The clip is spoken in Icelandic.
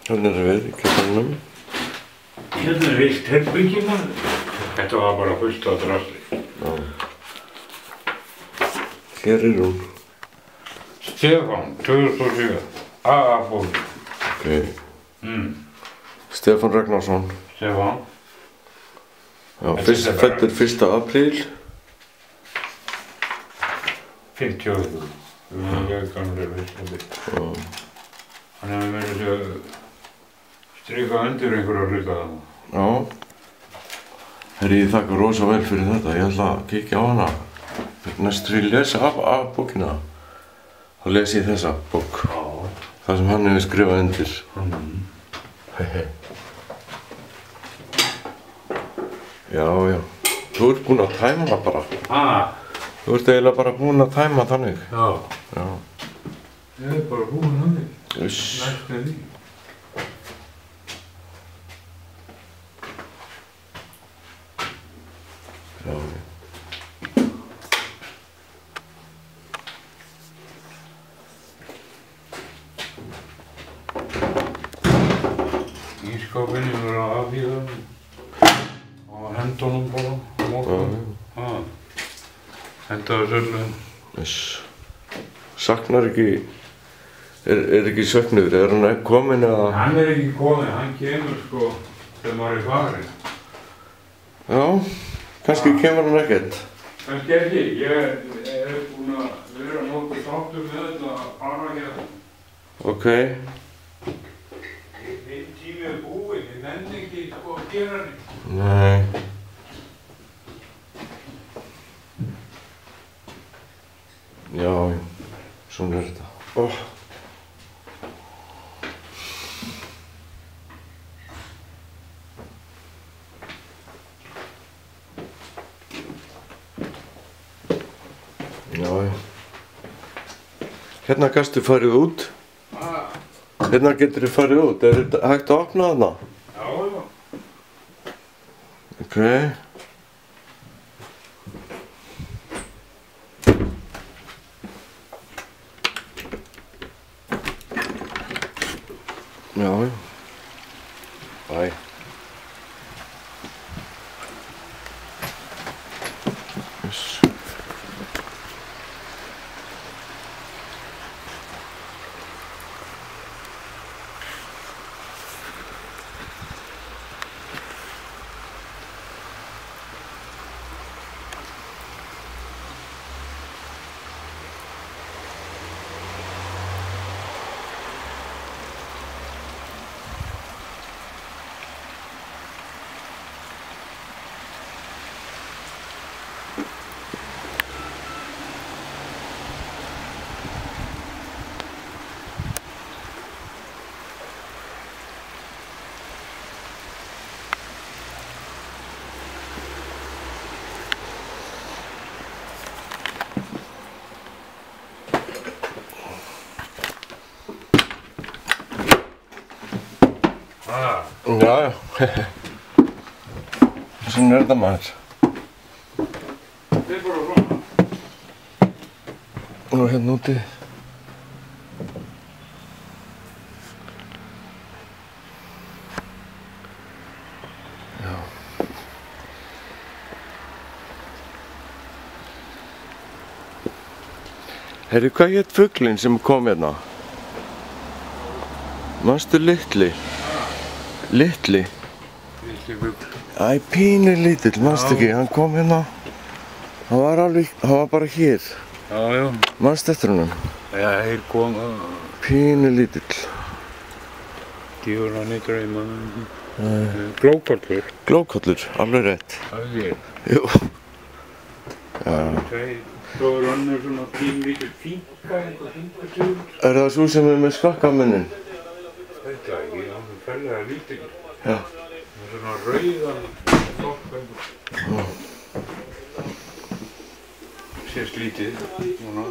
Hérna erum við í kjallaranum. Hérna eitt herbergi maður. Þetta var bara fullt af drasli. Já. Hér hún. Stefán, 2007. AA-bók. Ok. Stefán Ragnarsson. Stefán. Já, fæddur 1. apríl. 50. Við erum mjög gamlir vissandi. Hann hefði verið að strika undir einhverja hluta þarna. Já. Herri, ég þakka rosa vel fyrir þetta. Ég ætla að kíkja á hana. Næst þegar ég lesa af bókina, þá les ég þessa bók. Já. Það sem hann hefur skrifað undir. Já, já. Þú ert búinn að tæma það bara. Þú ert eiginlega bara búinn að tæma þannig. Já. Já. Ég er bara búinn þannig. Uss. Næst með því. Já. Ísskápinn ég var að afhýða hann. Og henda honum bara á morgun. Henda þessu öllu. Uss. Saknar ekki, er ekki svefnur? Er hann kominn eða? Hann er ekki kominn, hann kemur sko þegar maður er farinn. Já, kannski kemur hann ekkert. Kannski ekki, ég er búinn að vera nokkuð sáttur með þetta að fara hérna. Ok. Minn tími er búinn, ég nenni ekki sko að gera neitt. Nei. Já, svona er þetta. Já. Hérna gastu farið út. Hérna getur þið farið út. Er þetta hægt að opna þarna? Já. Ok. Já. Bæ. Já, svona er þetta maður. Þetta er bara svona. Og hérna úti. Já. Heyrðu, hvað hét fuglinn sem kom hérna? Manstu Litli? Litli? Litli fugl. Æ, pínu lítill, manstu ekki? Hann kom hérna. Hann var bara hér. Já, já. Manstu eftir honum? Já, þeir koma. Pínu lítill. Gefur hann í drauma. Glókollur. Glókollur, alveg rétt. Það er ég. Jú. Já. Svo er önnur svona pínlítil finka, eitthvað finkarsjúr. Er það svo sem er með skakkamunnin? Þetta ekki, hann er ferlega lítill. Já. Það er svona rauðan þorp einhver. Sést lítið, svona.